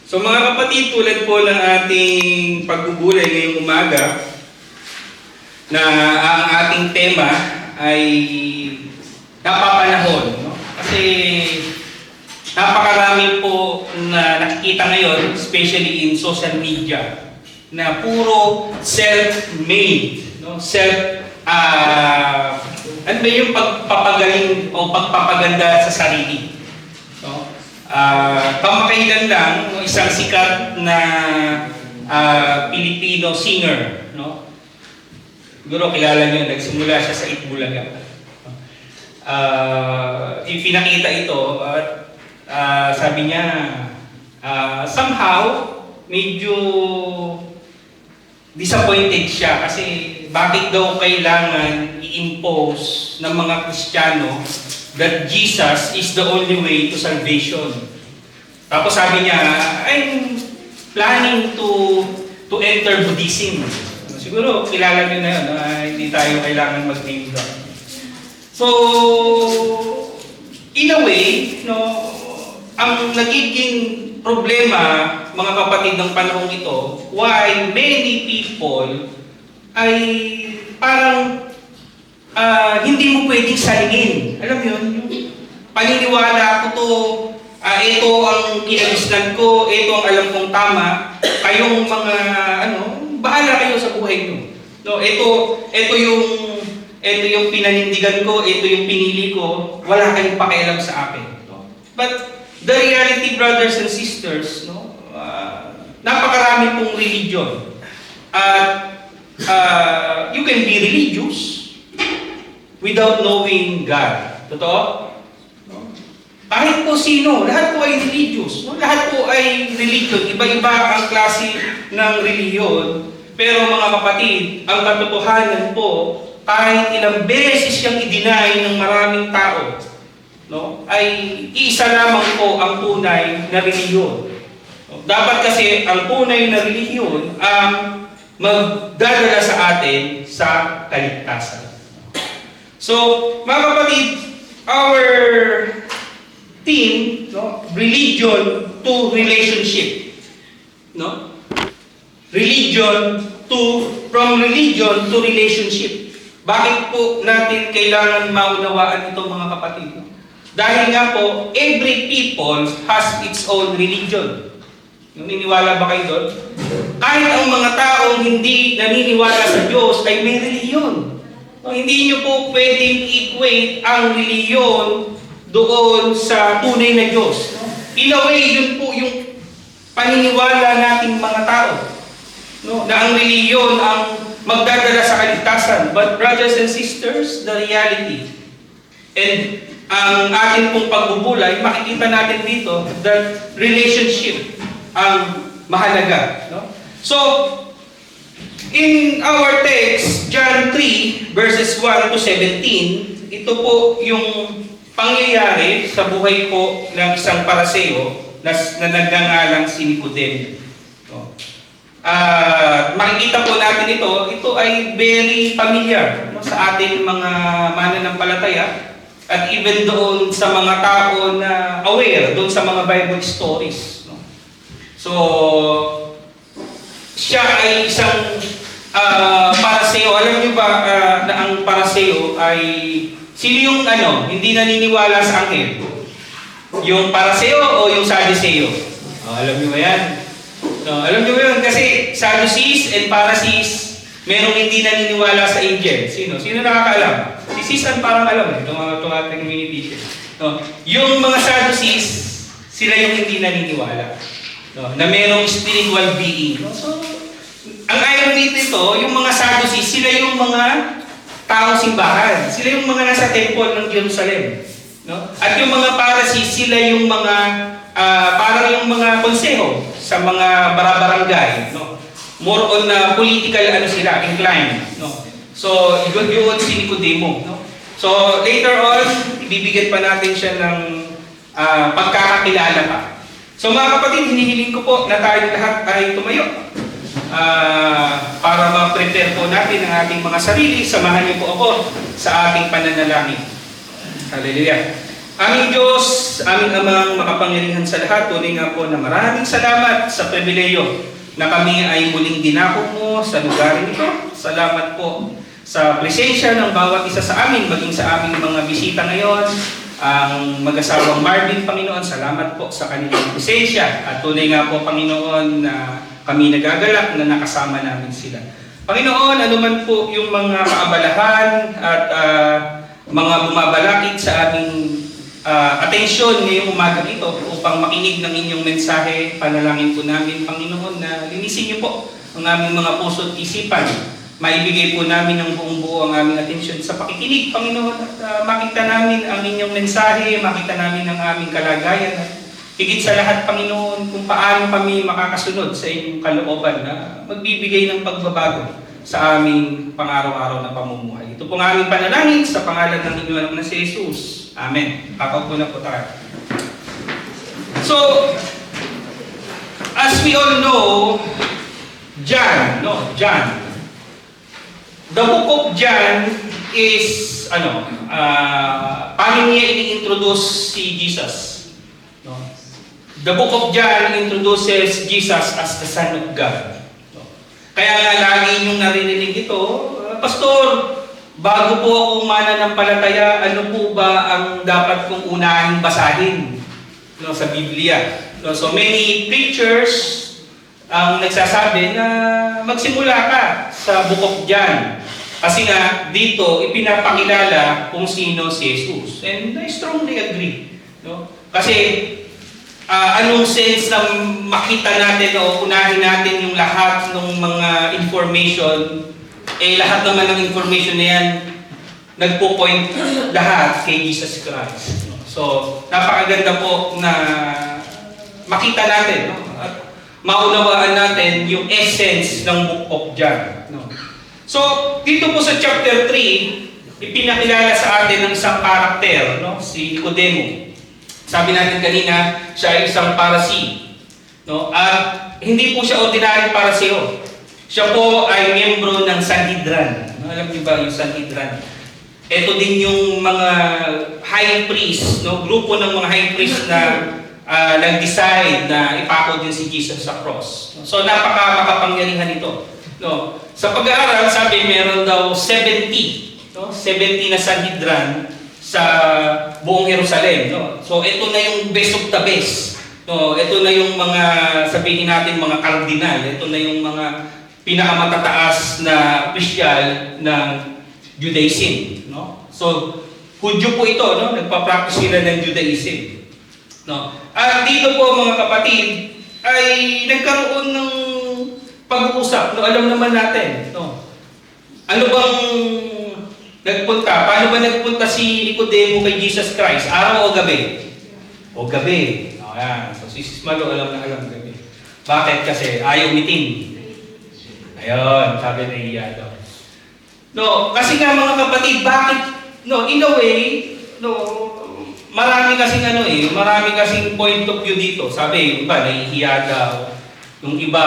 So mga kapatid, tulad po ng ating pagbubulay ngayong umaga, na ang ating tema ay napapanahon. No? Kasi napakarami po na nakikita ngayon, especially in social media, na puro self-made, no? Ano ba yung pagpapagaling o pagpapaganda sa sarili? No? Kamakailan lang, isang sikat na Filipino singer, no? Siguro kilala niyo, nagsimula siya sa Itbulaga. Ipinakita ito at sabi niya, somehow, medyo disappointed siya kasi bakit daw kailangan i-impose ng mga Kristiyano that Jesus is the only way to salvation. Tapos sabi niya, I'm planning to enter Buddhism. Siguro kilala niyo na yun, hindi tayo kailangan mag-name down. So, in a way, no, ang nagiging problema, mga kapatid ng panahon ito, why many people ay parang hindi mo pwedeng salingin. Alam mo yun, yung paniniwala ko to, ito ang kinagisnan ko, ito ang alam kong tama, kayong mga, bahala kayo sa buhay nyo. No, ito yung pinanindigan ko, ito yung pinili ko, wala kayong pakialam sa akin. No? But the reality, brothers and sisters, no, napakarami pong religion. You can be religious without knowing God. Totoo? No? Kahit po sino, lahat po ay religious. No? Lahat po ay religion. Iba-iba ang klase ng reliyon. Pero mga kapatid, ang katotohanan po, kahit ilang beses siyang i-deny ng maraming tao, no, ay isa lamang po ang tunay na reliyon. No? Dapat kasi ang tunay na reliyon ang magdadala sa atin sa kaligtasan. So, mga kapatid, our theme, no, religion to relationship. No? From religion to relationship. Bakit po natin kailangan maunawaan ito, mga kapatid? Dahil nga po, every people has its own religion. Naniniwala ba kayo doon? Kahit ang mga taong hindi naniniwala sa Diyos ay may reliyon. Hindi nyo po pwedeng equate ang reliyon doon sa tunay na Diyos. In a way, yun po yung paniniwala nating mga tao. No, na ang reliyon ang magdadala sa kaligtasan. But brothers and sisters, the reality and ang ating pong pagbubulay, makikita natin dito that relationship ang mahalaga. No? So, in our text, John 3, verses 1 to 17, ito po yung pangyayari sa buhay po ng isang Pariseo na nagngangalang si Nicodemo. No? Makikita po natin ito ay very familiar, no, sa ating mga mananampalataya at even doon sa mga tao na aware doon sa mga Bible stories. No? So, siya ay isang Pariseo. Alam niyo ba na ang Pariseo ay sino yung hindi naniniwala sa anghel? Yung Pariseo o yung Sadduceo? Alam niyo ba yan? No, alam niyo yun, kasi Sadducees and Pharisees, merong hindi naniniwala sa angel. Sino? Sino nakakaalam? Si Sisan parang alam itong ating mini-teacher. No, yung mga Sadducees, sila yung hindi naniniwala. No, na merong spiritual being. No? So, ang irony dito, yung mga Sadducees, sila yung mga taong simbahan. Sila yung mga nasa temple ng Jerusalem. No? At yung mga Pharisees, sila yung mga parang yung mga konseho sa mga barabarangay, no? More on political sila, inclined, no? So, yun si Nicodemo, no? So, later on, ibibigyan pa natin siya ng pagkakakilala pa. So, mga kapatid, hinihiling ko po na tayo lahat ay tumayo para ma-prepare po natin ang ating mga sarili. Samahan niyo po ako sa ating pananalangin. Hallelujah. Aming Diyos, aming Amang makapangyarihan sa lahat, tunay nga po na maraming salamat sa pribileyo na kami ay muling dinako mo sa lugar ito. Salamat po sa presensya ng bawat isa sa amin, maging sa aming mga bisita ngayon, ang mag-asawang Marvin, Panginoon, salamat po sa kanilang presensya. At tunay nga po, Panginoon, na kami nagagalak na nakasama namin sila. Panginoon, anuman po yung mga kaabalahan at mga bumabalakid sa aming atensyon ngayong umaga ito upang makinig ng inyong mensahe, panalangin po namin, Panginoon, na linisin niyo po ang aming mga puso at isipan. Maibigay po namin ng buong buo ang aming atensyon sa pakikinig, Panginoon, at makita namin ang inyong mensahe, makita namin ang aming kalagayan. At higit sa lahat, Panginoon, kung paano kami makakasunod sa inyong kalooban na magbibigay ng pagbabago sa aming pang-araw-araw na pamumuhay. Ito pong aming panalangin sa pangalan ng inyong anak na si Jesus. Amen. Kakaupo na po tayo. So, as we all know, John. The book of John is, paano niya ini-introduce si Jesus? No? The book of John introduces Jesus as the Son of God. No? Kaya nga lagi niyong naririnig ito, Pastor, bago po ako mananampalataya, ano po ba ang dapat kong unahing basahin sa Biblia? So many preachers ang nagsasabi na magsimula ka sa Book of John. Kasi nga, dito ipinapakilala kung sino si Jesus. And I strongly agree. Kasi anong sense na makita natin o unahin natin yung lahat ng mga information, lahat naman ng information na yan, nagpo-point lahat kay Jesus Christ. So, napakaganda po na makita natin, at maunawaan natin yung essence ng Book of John. So, dito po sa chapter 3, ipinakilala sa atin ng isang karakter, si Nicodemo. Sabi natin kanina, siya ay isang Pharisee. At hindi po siya ordinary Pariseo. Siya po ay miyembro ng Sanhedrin. Alam niyo ba yung Sanhedrin? Ito din yung mga high priest, grupo ng mga high priest na nag-decide na ipako din si Jesus sa cross. So makapangyarihan ito. Sa pag-aaral, sabi meron daw 70 na Sanhedrin sa buong Jerusalem. So ito na yung best of the best. Ito na yung mga, sabihin natin, mga kardinal. Ito na yung mga pinakamatataas na opisyal ng Judaism. So, Hudyo po ito, nagpa-practice sila ng Judaism. At dito po mga kapatid, ay nagkaroon ng pag-uusap. Alam naman natin. Ano bang nagpunta? Paano ba nagpunta si Nicodemo kay Jesus Christ? Araw o gabi? O gabi. Ayan. So si Sis Malo alam na alam gabi. Bakit? Kasi ayaw mitin. Ayun, sabi na iya daw. Kasi nga mga kapatid, bakit? In a way, marami kasing point of view dito. Sabi, yung iba, nahihiya daw. Yung iba,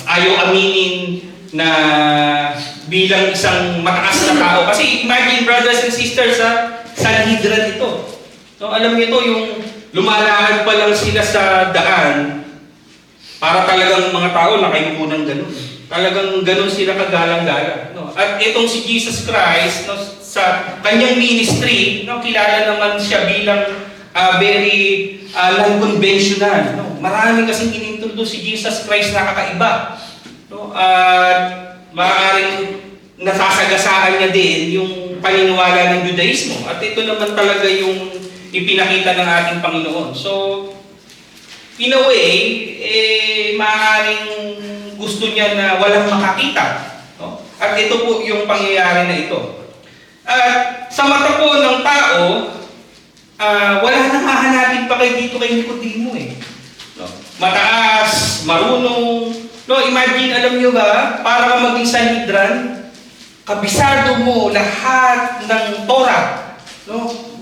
ayaw aminin na bilang isang mataas na tao. Kasi imagine, brothers and sisters, Sanhedrin ito. Alam niyo ito, yung lumalakad pa lang sila sa daan, para talagang mga tao nakayuko ng ganun. Talagang ganun sila kagalang-galang. At itong si Jesus Christ, sa kanyang ministry, kilala naman siya bilang very non-conventional. Marami kasing inintroduce si Jesus Christ na kakaiba. At maaaring nasasagasaan niya din yung paniniwala ng Judaismo. At ito naman talaga yung ipinakita ng ating Panginoon. So, in a way, maaaring gusto niya na walang makakita. At ito po yung pangyayari na ito. At sa mata po ng tao, wala nang hahanapin pa kayo dito kay Nicodemo Mataas, marunong. Imagine, alam niyo ba, para ka maging Sanhedrin, kabisado mo lahat ng Torah.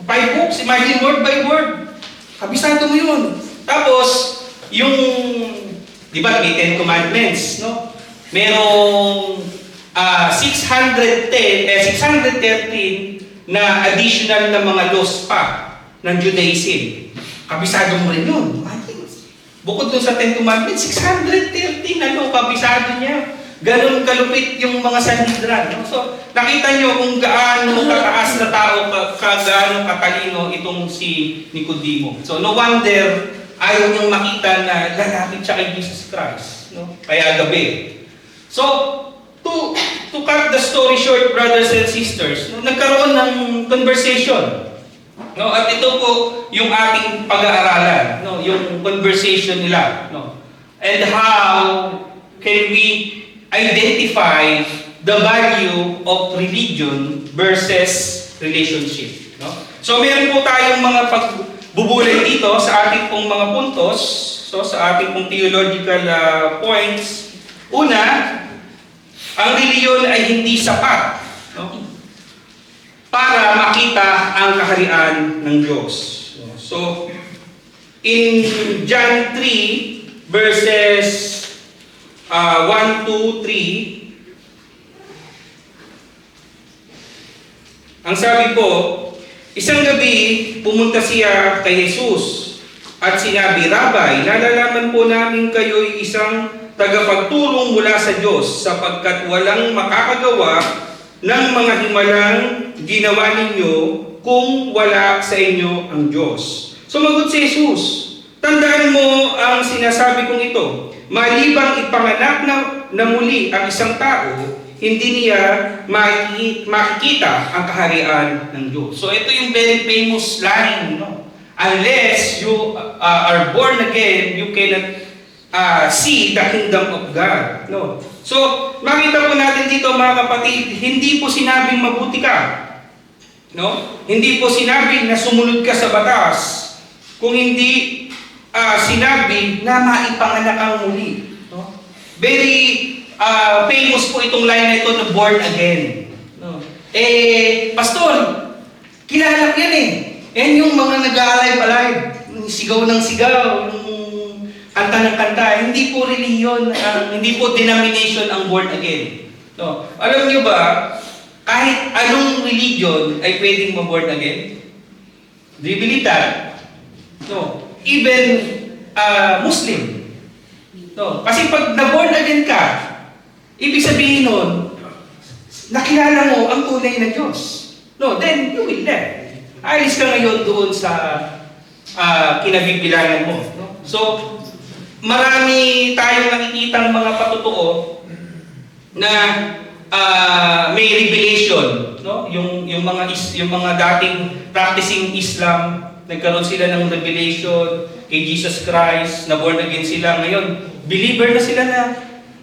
By books, imagine word by word. Kabisado mo yun. Tapos, yung, di ba, may 10 Commandments, Merong 613 na additional na mga laws pa ng Judaism. Kabisado mo rin yun. Bukod dun sa 10 Commandments, 613 na law, kabisado niya. Ganun kalupit yung mga Sanhedrin. No? So, nakita nyo kung gaano kataas na tao, gaano katalino itong si Nicodemo. So, no wonder, ayaw niyang makita na lalapit siya kay Jesus Christ. No? Kaya gabi. So, to cut the story short, brothers and sisters, no, nagkaroon ng conversation. No, at ito po yung ating pag-aaralan, no, yung conversation nila, no. And how can we identify the value of religion versus relationship, no? So meron po tayong mga pagbubulay dito sa ating pong mga puntos, so sa ating pong theological points. Una, ang reliyon ay hindi sapat, no, para makita ang kaharian ng Diyos. So, in John 3, verses 1, 2, 3, ang sabi po, isang gabi, pumunta siya kay Jesus at sinabi, Rabbi, nalalaman po namin kayo'y isang tagapagtulong mula sa Diyos sapagkat walang makakagawa ng mga himalang ginawa ninyo kung wala sa inyo ang Diyos. Sumagot si Jesus, tandaan mo ang sinasabi kong ito, malibang ipanganak na muli ang isang tao, hindi niya makikita ang kaharian ng Diyos. So ito yung very famous line, no? Unless you are born again, you cannot see the kingdom of God. No. So, makita po natin dito mga kapatid, hindi po sinabing mabuti ka. No? Hindi po sinabing na sumunod ka sa batas. Kung hindi sinabi na maipanganak ang muli. No? Very famous po itong line na ito na born again. No? Pastor, kilala ko yan eh. Yan yung mga nag-a-alive-alive. Sigaw ng sigaw, kanta ng kanta, hindi po reliyon, hindi po denomination ang born again. No. Alam niyo ba, kahit anong religion ay pwedeng ma-born again? Do you believe that? No. Even Muslim. No. Kasi pag na-born again ka, ibig sabihin nun, nakilala mo ang tunay na Diyos. No, then you will live. Alis ka ngayon doon sa kinabibilangan mo. No? So, marami tayong nakikitang mga patotoo na may revelation, no? Yung mga dating practicing Islam, nagkaroon sila ng revelation kay Jesus Christ, na born again sila ngayon, believer na sila, na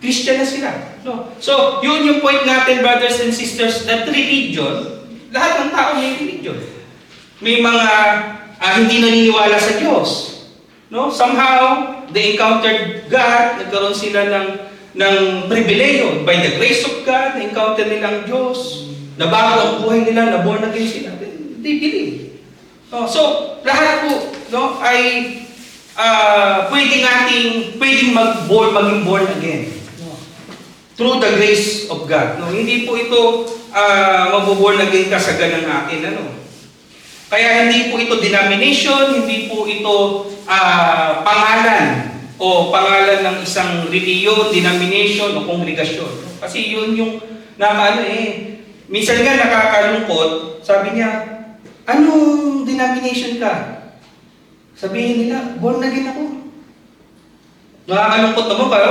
Christian na sila, no? So, yun yung point natin, brothers and sisters, that religion, lahat ng tao may religion. May mga hindi naniniwala sa Diyos. No? Somehow, they encountered God, nagkaroon sila ng pribileyo. By the grace of God, na-encounter nila ang Diyos, nabago ang buhay nila, na-born again sila. They believe. No? So, lahat po, no, ay pwedeng maging born again. No? Through the grace of God. No? Hindi po ito mabuborn again ka sa ganang atin. Ano? Kaya hindi po ito denomination, hindi po ito pangalan ng isang reliyon, denomination o kongregasyon. Kasi yun yung minsan nga nakakalungkot, sabi niya, anong denomination ka? Sabihin nila, born again ako. Nakakalungkot naman kayo,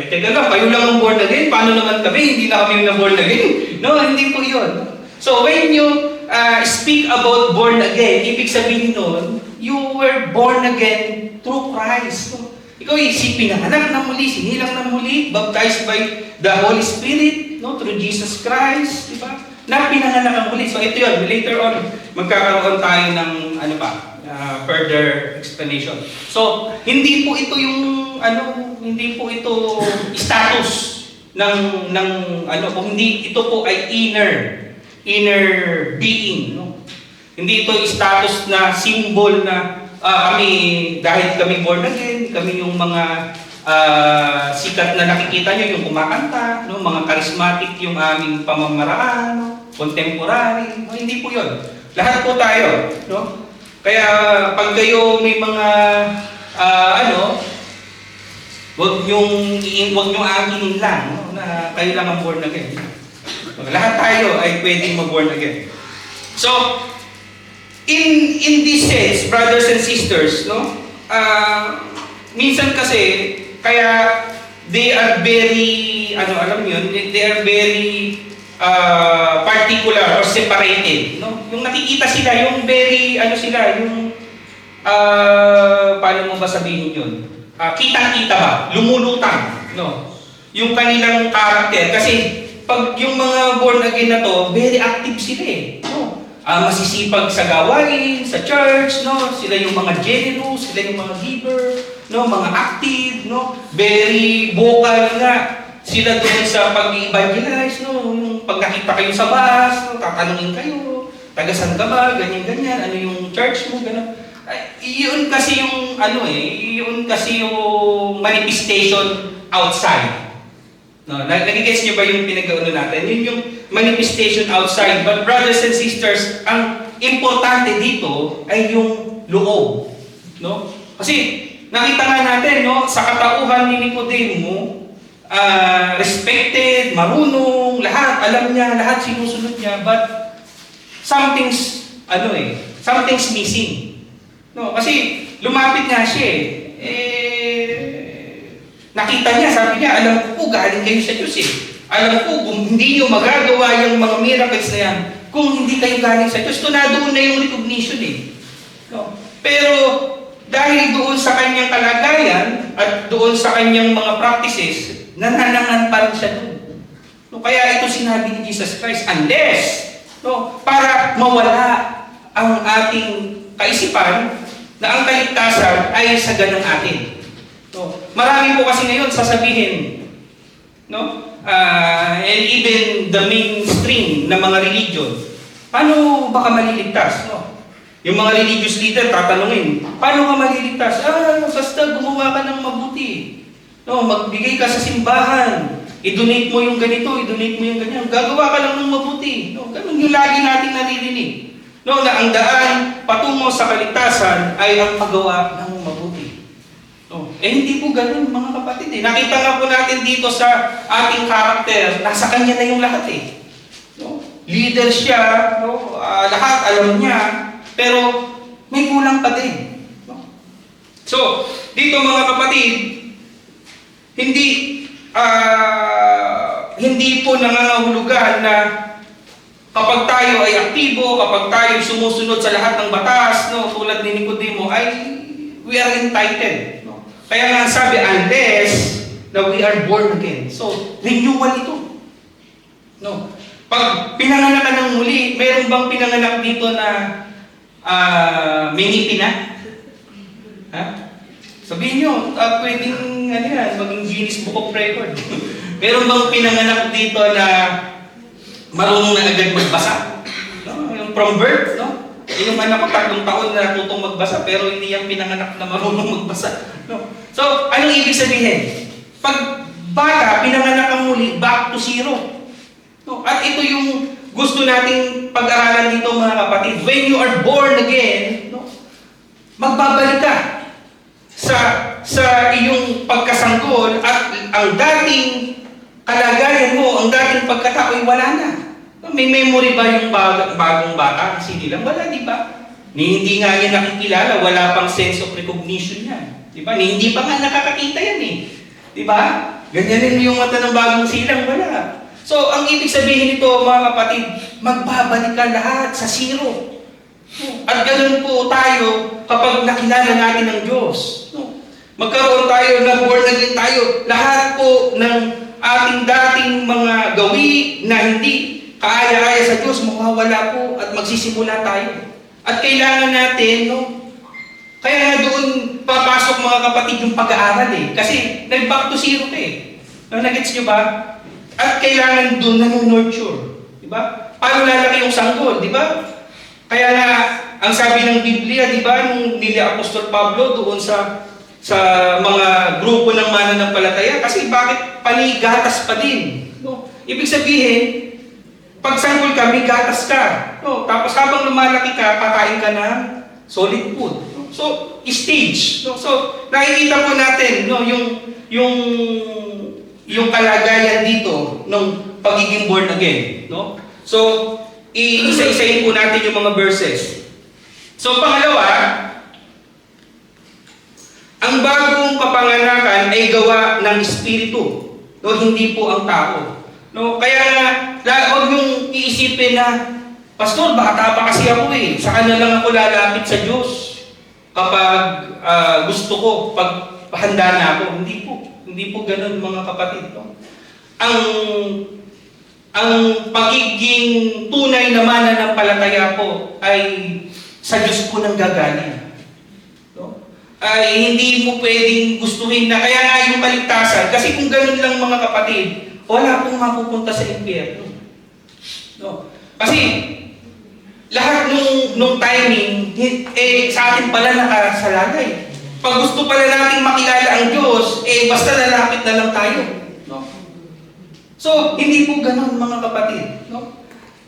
teka lang, kayo lang ang born again, paano naman kami, hindi na kami yung born again. No, hindi po yun. So when you speak about born again, ibig sabihin nun, you were born again through Christ. No? Ikaw pinanganak na muli, sinilang na muli, baptized by the Holy Spirit, no, through Jesus Christ, di ba? Na pinanganak ang muli. So ito yun, later on, magkakaroon tayo ng further explanation. So, hindi po ito yung hindi po ito status ng kung hindi ito po ay inner being, no? Hindi ito status na symbol na kami, dahil kami born again, kami yung mga sikat na nakikita nyo, yung kumakanta, no? Mga charismatic yung aming pamamaraan, no? contemporary. No, hindi po yun. Lahat po tayo. No? Kaya pag kayo may mga wag niyong aanginin lang, no, na kayo lang ang born again. Lahat tayo ay pwedeng mag-born again. So, in this sense, brothers and sisters, no, minsan kasi, kaya they are very, alam niyo yun, they are very particular or separated. No? Yung nakikita sila, yung very, paano mo ba sabihin yun? Kitang-kita ba? Lumulutang. No? Yung kanilang character. Kasi, pag yung mga born again na to, very active sila eh. No? Masisipag sa gawain, sa church, no? Sila yung mga generous, sila yung mga giver, no? Mga active, no? Very vocal nga. Sila doon sa pag-evangelize, no? Yung pag nakita kayo sa bus, no? Tatanungin kayo, tagasan ka ba, ganyan-ganyan, ano yung church mo, gano'n. Yun kasi yung, yun kasi yung manifestation outside. No, nagigets niyo ba yung pinag-ano natin? Yun yung manifestation outside. But brothers and sisters, ang importante dito ay yung loob. No? Kasi nakita nga natin, no, sa katauhan ni Nicodemo, respected, marunong, lahat, alam niya, lahat sinusunod niya, but something's missing. No, kasi lumapit nga siya nakita niya, sabi niya, alam ko po, galing kayo sa Diyos eh. Alam ko, kung hindi niyo magagawa yung mga miracles na yan, kung hindi kayo galing sa Diyos, doon na yung recognition eh. No? Pero, dahil doon sa kanyang kalagayan, at doon sa kanyang mga practices, nananangan pa rin siya doon. No? Kaya ito sinabi ni Jesus Christ, unless, no, para mawala ang ating kaisipan, na ang kaligtasan ay sa ganang atin. No? Marami po kasi ngayon sasabihin, no? And even the mainstream na mga religion, paano baka maliligtas? No? Yung mga religious leader tatanungin, paano ka maliligtas? Basta gumawa ka ng mabuti. No, magbigay ka sa simbahan. I-donate mo yung ganito, i-donate mo yung ganyan. Gagawa ka lang ng mabuti. No? Ganun yung lagi nating naririnig. No, na ang daan patungo sa kaligtasan ay ang paggawa ng mabuti. No. Hindi po ganun mga kapatid eh. Nakita nga po natin dito sa ating character, nasa kanya na yung lahat eh. No? Leader siya, no? Lahat alam niya, pero may kulang pa din. No? So, dito mga kapatid, hindi po nangangahulugan na kapag tayo ay aktibo, kapag tayo sumusunod sa lahat ng batas, no, tulad ni Nicodemo, ay we are entitled. No? Kaya nga sabi, unless na we are born again. So, renewal ito. No? Pag pinanganak ka ng muli, mayroon bang pinanganak dito na may ngipin na? Ha? Sabihin nyo, pwedeng maging Guinness Book of Record. Meron bang pinanganak dito na marunong na agad magbasa? No? Yung from birth, no? Yung anak ko, 3 taon na natutong magbasa, pero hindi yung pinanganak na marunong magbasa. No? So, anong ibig sabihin? Pag bata, pinanganak ang muli, back to zero. No? At ito yung gusto nating pag-aralan dito mga kapatid. When you are born again, no? Magbabalik ka sa iyong pagkasanggol at ang dating kalagayan mo, ang dating pagkatao ay wala na. May memory ba yung bagong bata? Kasi nilang wala, di ba? Hindi nga niya nakikilala, wala pang sense of recognition yan. Di ba? Hindi pa nga nakakakita yan eh. Di ba? Ganyanin mo yung mata ng bagong silang, wala. So, ang ibig sabihin nito, mga kapatid, magbabalik ka lahat sa zero. At ganun po tayo kapag nakilala natin ang Diyos. Magkaroon tayo na born again tayo. Lahat po ng ating dating mga gawi na hindi kaaya-aya sa Diyos, mawawala po at magsisimula tayo. At kailangan natin, no? Kaya nga doon papasok mga kapatid yung pag-aaral eh. Kasi nag-back to zero eh. Nagets nyo ba? At kailangan doon nano-nurture. Diba? Paano lalaki yung sanggol? Diba? Kaya nga, ang sabi ng Biblia, diba, nung nili Apostol Pablo doon sa mga grupo ng mananampalataya, kasi bakit panigatas pa din? No? Ibig sabihin, Pagsanggol ka, may gatas ka. No? Tapos habang lumalaki ka, kakain ka ng solid food. No? So, stage. No? So, nakikita po natin no, yung kalagayan dito ng pagiging born again. No? So, isa-isahin po natin yung mga verses. So, pangalawa, ang bagong kapanganakan ay gawa ng Espiritu. No? Hindi po ang tao. No? Kaya huwag yung iisipin na, Pastor, bata pa kasi ako eh. Saka na lang ako lalapit sa Diyos kapag gusto ko, pag handa na ako. Hindi po. Hindi po ganun mga kapatid. No? Ang pagiging tunay na mananampalataya po ay sa Diyos po nang gagaling. No? Ay hindi mo pwedeng gustuhin na, kaya nga yung kaligtasan. Kasi kung ganun lang mga kapatid, wala pong mapupunta sa impyerno. No? Kasi lahat nung timing, sa atin pala nakasalalay. Pag gusto pala nating makilala ang Diyos, basta lalapit na lang tayo. No? So, hindi po ganun mga kapatid. No?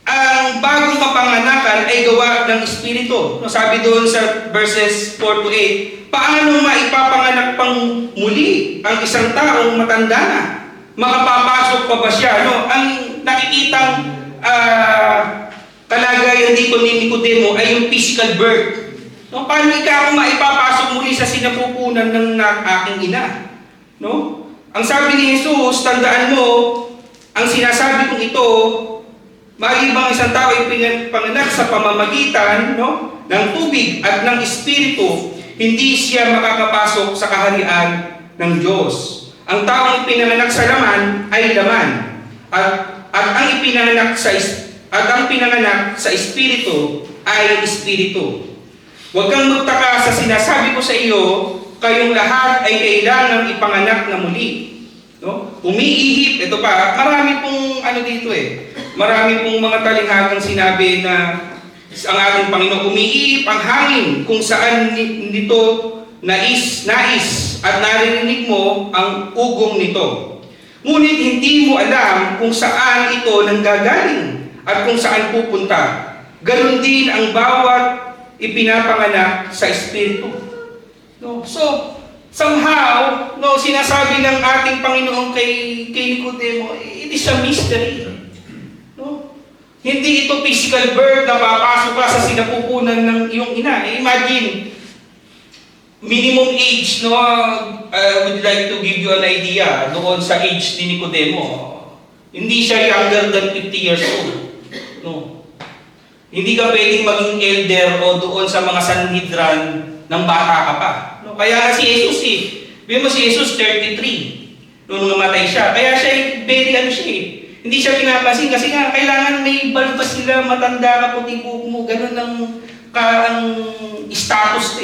Ang bagong kapanganakan ay gawa ng Espiritu. No? Sabi doon sa verses 4 to 8, paano maipapanganak pang muli ang isang taong matanda na? Makapapasok pa ba siya? No? Ang nakikitang kalagayan dito ni Nicodemo ay yung physical birth. No? Paano ikaw maipapasok muli sa sinapupunan ng aking ina? No? Ang sabi ni Jesus, tandaan mo, ang sinasabi kong ito, maliban isang tao ay panganak sa pamamagitan no, ng tubig at ng Espiritu, hindi siya makakapasok sa kaharian ng Diyos. Ang taong ipinanganak sa laman ay laman, at ang ipinanganak sa Espiritu ay Espiritu. Huwag kang magtaka sa sinasabi ko sa iyo, kayong lahat ay kailangang ipanganak na muli. No? Umiihip, ito pa, marami pong dito marami pong mga talinghagang sinabi na ang ating Panginoon, umiihip ang hangin kung saan nito nais at naririnig mo ang ugong nito. Ngunit hindi mo alam kung saan ito nanggagaling at kung saan pupunta. Ganon din ang bawat ipinapanganak sa Espiritu. No? So, somehow, no, sinasabi ng ating Panginoon kay Nicodemo, it is a mystery. No? Hindi ito physical birth na papasok ka sa sinapupunan ng iyong ina. Imagine, minimum age, no, I would like to give you an idea doon sa age ni Nicodemo. Hindi siya younger than 50 years old. No. Hindi ka pwedeng maging elder o doon sa mga Sanhedrin ng bata ka pa. No? Kaya si Jesus Bigyan mo si Jesus 33 nung namatay siya. Kaya siya very Hindi siya pinapansin kasi nga kailangan may balbas sila, matanda ka, puti buhok mo, ganun ang status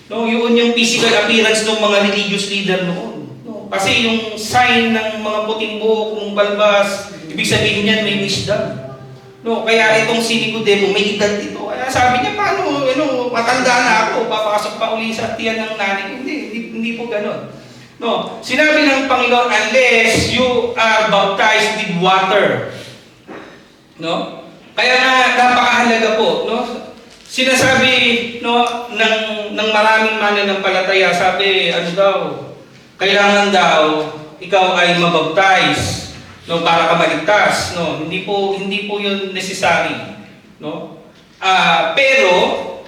No? Yun yung physical appearance ng mga religious leader noon. No? Kasi yung sign ng mga puting buhok, kung balbas, ibig sabihin niyan may wisdom. No, kaya itong si Nicodemo, may edad ito. Kaya sabi niya, paano, matanda na ako, papasok pa uli sa tiyan ng nanay. Hindi po ganon. No, sinabi ng Panginoon, unless you are baptized with water. No? Kaya nga, napakahalaga po. No? Sinasabi ng maraming mananampalataya, sabi, kailangan daw, ikaw ay mabaptize. No, para ka maligtas, no, hindi po 'yun necessary, no? Pero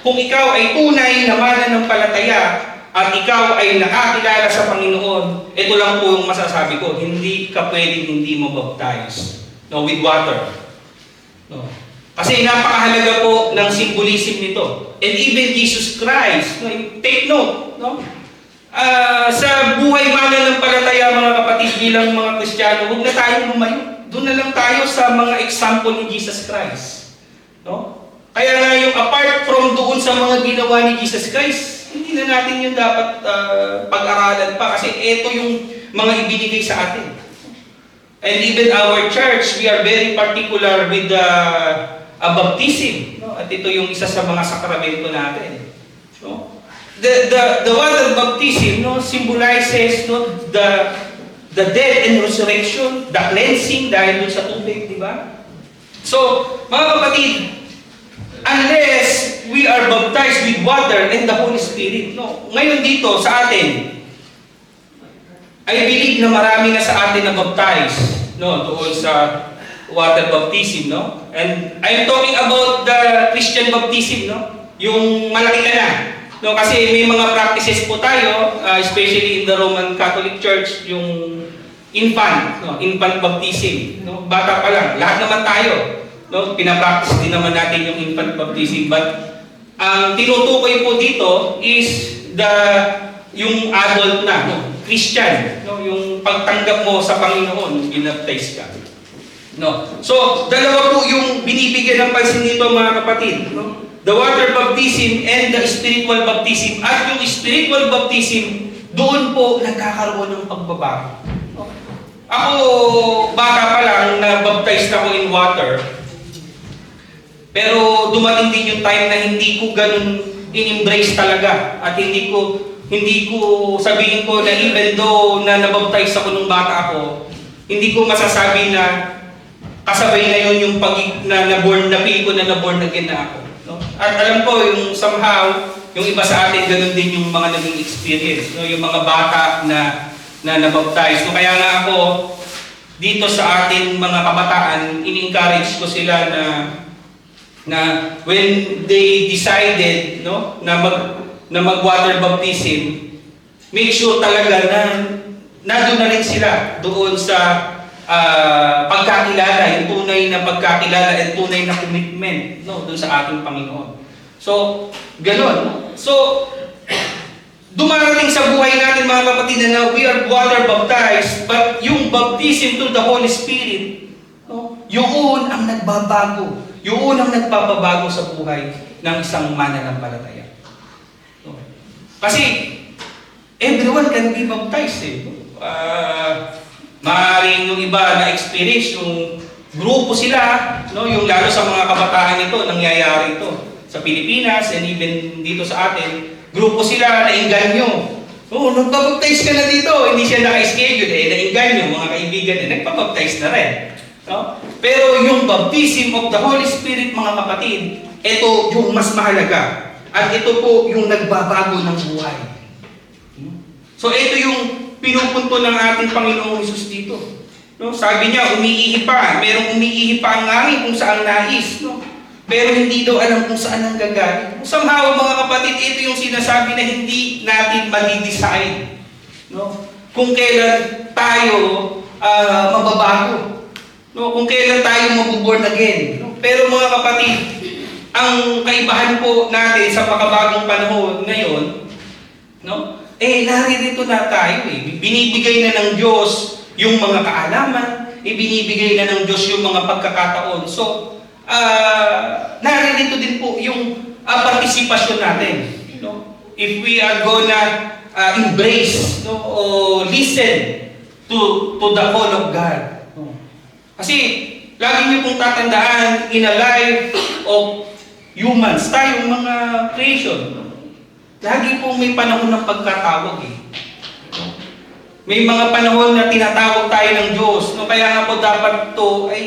kung ikaw ay tunay na mananampalataya at ikaw ay nakakilala sa Panginoon, ito lang po yung masasabi ko, hindi ka pwedeng hindi mabaptize, no, with water. No. Kasi napakahalaga po ng symbolism nito. And even Jesus Christ, no, take note, no? Sa buhay mananampalataya mga kapatid bilang mga Kristiyano, huwag na tayong lumayo. Doon na lang tayo sa mga example ni Jesus Christ. No? Kaya nga yung apart from doon sa mga ginawa ni Jesus Christ, hindi na natin yung dapat pag-aralan pa kasi ito yung mga ibinigay sa atin. And even our church, we are very particular with the baptism. No? At ito yung isa sa mga sakramento natin. No? The water baptism symbolizes the death and resurrection, the cleansing dahil dun sa tubig, di ba? So, mga kapatid, unless we are baptized with water and the Holy Spirit, no? Ngayon dito sa atin, I believe na marami na sa atin na baptized, no? Doon sa water baptism, no? And I'm talking about the Christian baptism, no? Yung malaki ka na. No, kasi may mga practices po tayo, especially in the Roman Catholic Church, yung infant, no? Infant baptism, no? Bata pa lang. Lahat naman tayo, no? Pinapractice din naman natin yung infant baptism. But ang tinutukoy po dito is yung adult na, no? Christian, no? Yung pagtanggap mo sa Panginoon, yung binaptize ka. No. So, dalawa po yung binibigyan ng pansin nito, mga kapatid, no? The water baptism and the spiritual baptism. At yung spiritual baptism, doon po nagkakaroon ng pagbabago. No? Ako, bata pa lang, na-baptized ako in water. Pero dumating din yung time na hindi ko ganun in-embrace talaga. At hindi ko sabihin ko na even though na nabaptize ako nung bata ako, hindi ko masasabi na kasabay na yun yung na-born again na ako. No? At alam ko, yung somehow, yung iba sa atin, ganun din yung mga naging experience. No? Yung mga bata na nabaptize. So, kaya nga ako, dito sa atin mga kabataan, in-encourage ko sila na when they decided, no, na mag-water baptism, make sure talaga na nandun na rin sila doon sa pagkakilala, yung tunay na pagkakilala at tunay na commitment, no, doon sa ating Panginoon. So, gano'n. So, dumarating sa buhay natin, mga kapatid, na we are water baptized, but yung baptism to the Holy Spirit, no, yun ang nagbabago. Yun ang nagpapabago sa buhay ng isang mananampalataya. No. Kasi, everyone can be baptized, eh. Maaaring yung iba na experience, yung grupo sila, no, yung lalo sa mga kabataan ito, nangyayari ito sa Pilipinas and even dito sa atin, grupo sila na inganyo. Oh, nagpapaptize ka na dito, hindi siya naka-schedule, na-inganyo, mga kaibigan, nagpapaptize na rin. No? Pero yung baptism of the Holy Spirit, mga kapatid, ito yung mas mahalaga. At ito po yung nagbabago ng buhay. So ito yung pinupunto ng ating Panginoong Hesus dito. No? Sabi niya, umiihi pa. Merong umiihi pa ang hangin kung saan nais. No? Pero hindi daw alam kung saan ang gagaling. Somehow, mga kapatid, ito yung sinasabi na hindi natin mali-decide. No? Kung kailan tayo mababago. No? Kung kailan tayo mabuborn again. No? Pero mga kapatid, ang kaibahan po natin sa makabagong panahon ngayon, no? Naririto na tayo eh. Binibigay na ng Diyos yung mga kaalaman, ibinibigay na ng Diyos yung mga pagkakataon. So, naririto din po yung partisipasyon natin. No? If we are gonna embrace, no, o listen to the call of God. No? Kasi, lagi niyo pong tatandaan, in a life of humans, tayong mga creation, no? Lagi pong may panahon ng pagkatawag eh. May mga panahon na tinatawag tayo ng Diyos. No? Kaya nga po dapat ito ay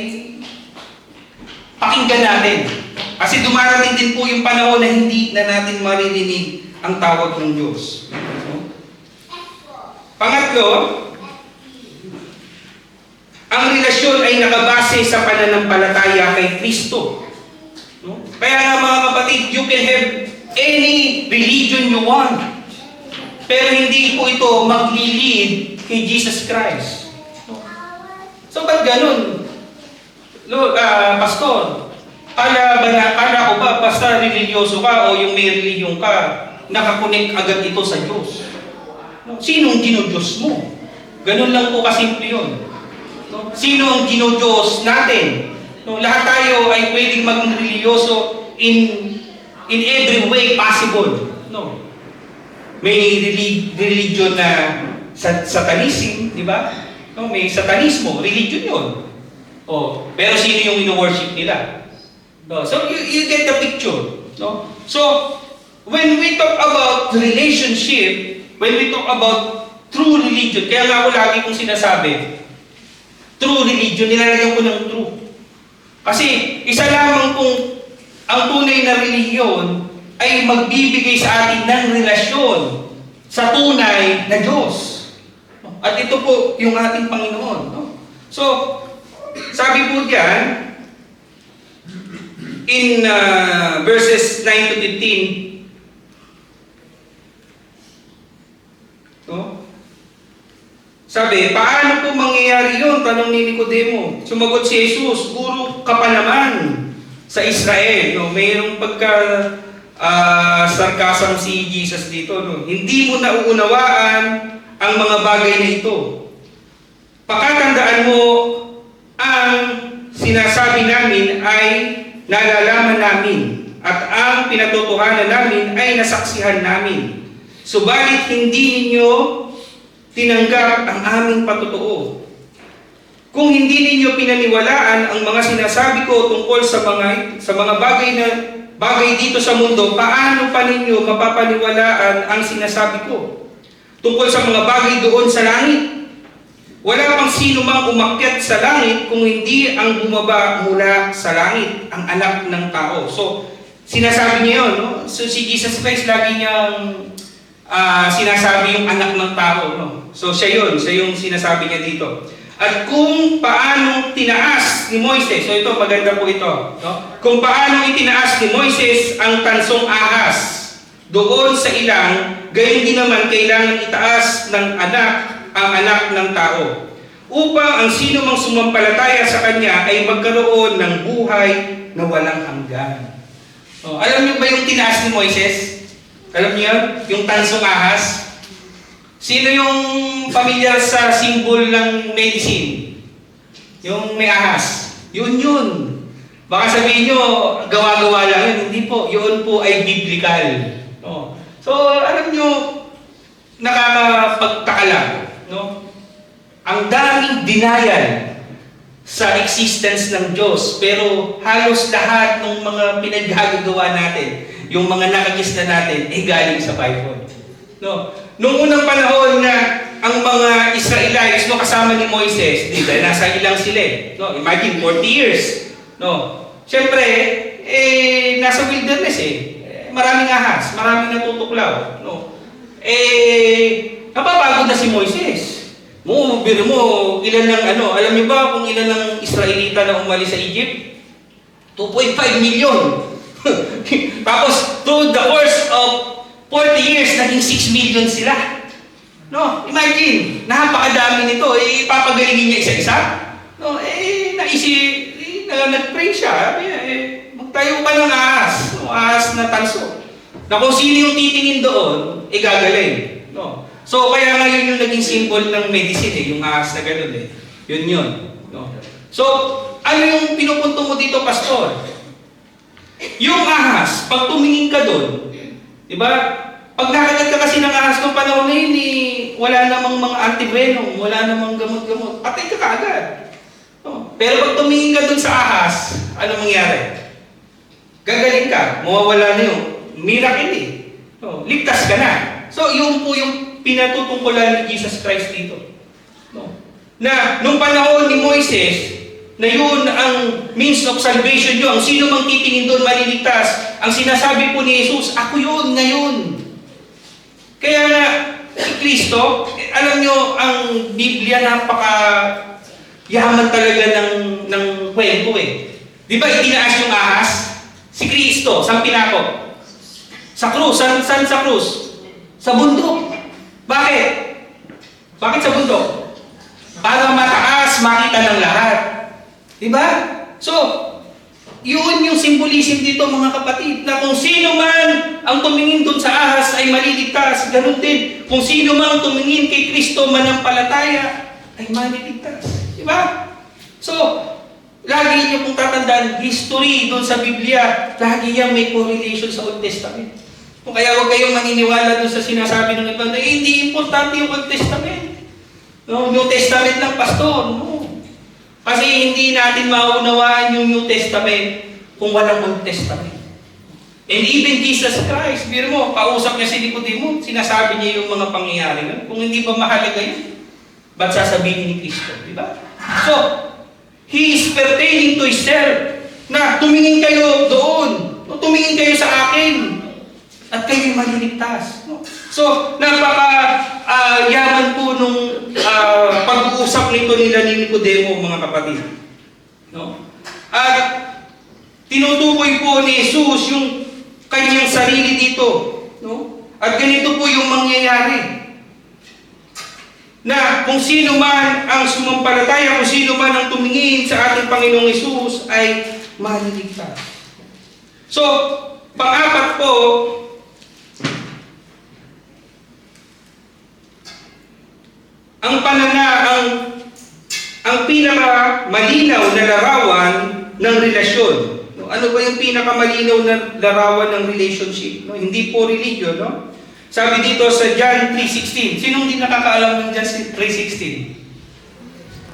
pakinggan natin. Kasi dumarating din po yung panahon na hindi na natin maririnig ang tawag ng Diyos. No? Pangatlo, ang relasyon ay nakabase sa pananampalataya kay Kristo. No? Kaya nga mga kapatid, you can have any religion you want. Pero hindi po ito magli-lead kay Jesus Christ. So, ba't ganun? Pastor, kala ko ba basta religyoso ka o yung may religion ka, nakakonek agad ito sa Diyos? Sinong ginodiyos mo? Ganun lang po kasimple yun. Sino ang ginodiyos natin? Lahat tayo ay pwedeng maging religyoso in every way possible. No. May religion na satanism, di ba? No, may satanismo, religion yun. Oh, pero sino yung ino-worship nila? No, so you get the picture. No? So, when we talk about relationship, when we talk about true religion, kaya nga ako lagi kong sinasabi, true religion, nilalagyan ko ng true. Kasi isa lamang kung ang tunay na relihiyon ay magbibigay sa atin ng relasyon sa tunay na Diyos. At ito po yung ating Panginoon. No? So, sabi po diyan, in verses 9 to 15, no? Sabi, paano po mangyayari yun? Tanong ni Nicodemo. Sumagot si Jesus, guro ka pa naman sa Israel. No? Mayroong sarcasm si Jesus dito. No? Hindi mo nauunawaan ang mga bagay na ito. Pakatandaan mo, ang sinasabi namin ay nalalaman namin at ang pinatotohanan namin ay nasaksihan namin. Subalit hindi ninyo tinanggap ang aming patotoo. Kung hindi ninyo pinaniwalaan ang mga sinasabi ko tungkol sa mga bagay dito sa mundo, paano pa ninyo mapapaniwalaan ang sinasabi ko tungkol sa mga bagay doon sa langit? Wala pang sino mang umakyat sa langit kung hindi ang bumaba mula sa langit, ang anak ng tao. So, sinasabi niya yun, no? So, si Jesus Christ lagi niyang sinasabi yung anak ng tao, no? So, siya yung sinasabi niya dito. At kung paano tinaas ni Moises, so ito, maganda po ito, no? Kung paano itinaas ni Moises ang tansong ahas doon sa ilang, gayon din naman kailangan itaas ng ang anak ng tao, upang ang sino mang sumampalataya sa kanya ay magkaroon ng buhay na walang hanggan. Oh, alam niyo ba yung tinaas ni Moises? Alam niyo yung tansong ahas? Sino yung pamilyar sa symbol ng medicine? Yung may ahas. Yun. Baka sabihin nyo, gawa-gawa lang yun. Hindi po. Yun po ay biblical. Oh. So, alam nyo, nakakapagtaka lang. No? Ang daming denial sa existence ng Diyos, pero halos lahat ng mga pinaggagawa natin, yung mga nakagista natin, ay galing sa Bible. No? Noong unang panahon na ang mga Israelites, no, kasama ni Moises, di ba, nasa ilang sila. No? Imagine, 40 years. No? Siyempre, nasa wilderness maraming ahas, maraming natutuklaw. No? Napapagod na si Moises. Biro mo, ilan lang alam niyo ba kung ilan ng Israelita na umalis sa Egypt? 2.5 million. Tapos, through the course of 40 years, naging 6 million sila. No, imagine, napakadami nito. Ipapagalingin niya isa-isa. No, nag-pray siya. Magtayo ka ng ahas. No, ahas na tanso. Na kung sino yung titingin doon, gagaling. No. So, kaya ngayon yung naging symbol ng medicine, yung ahas na gano'n Yun. No? So, ano yung pinupunto mo dito, pastor? Yung ahas, pag tumingin ka doon, di ba? Pag nakagat ka kasi ng ahas ng panahon na yun, wala namang mga antivenom, wala namang gamot-gamot, patay ka kaagad. No? Pero pag tumingin ka doon sa ahas, ano mangyari? Gagaling ka, mawawala na yung miracle No? Ligtas ka na. So, yun po yung pinatutungkulan ni Jesus Christ dito. No? Na, nung panahon ni Moises, na yun ang means of salvation nyo, ang sino mang titingin doon maliligtas, ang sinasabi po ni Jesus, ako yun ngayon. Kaya nga, si Kristo, alam nyo, ang Biblia napaka-yaman talaga ng kwento Di ba itinaas yung ahas? Si Kristo, saan pinako? Sa krus. Saan sa krus? Sa bundok. Bakit? Bakit sa bundok? Para mataas, makita ng lahat. Diba? So, yun yung symbolism dito mga kapatid, na kung sino man ang tumingin dun sa ahas ay maliligtas, ganun din. Kung sino man ang tumingin kay Kristo manampalataya, ay maliligtas. Diba? So, lagi niyo kung tatandaan, history dun sa Biblia, lagi yang may correlation sa Old Testament. Kung kaya huwag kayong maniniwala dun sa sinasabi ng iba na hindi importante yung Old Testament. No, New Testament ng pastor. No. Kasi hindi natin maunawaan yung New Testament kung walang Old Testament. And even Jesus Christ, biro mo, kausap niya si Nicodemo, sinasabi niya yung mga pangyayari. No? Kung hindi ba mahalaga yun, ba't sasabihin ni Kristo? Diba? So, He is pertaining to Himself. na tumingin kayo doon, no? Tumingin kayo sa akin, at kayo'y maliligtas. No? So, yaman po nung pag-uusap nito nila ni Nicodemo, mga kapatid. No? At tinutukoy po ni Jesus yung kanyang sarili dito. No? At ganito po yung mangyayari. Na kung sino man ang sumampalataya, kung sino man ang tumingin sa ating Panginoong Hesus ay maliligtas. So, pang-apat po, ang pinaka malinaw na larawan ng relasyon. No? Ano ba yung pinaka malinaw na larawan ng relationship? No? Hindi po religion, no? Sabi dito sa John 3:16. Sinong hindi nakakaalam ng John 3:16?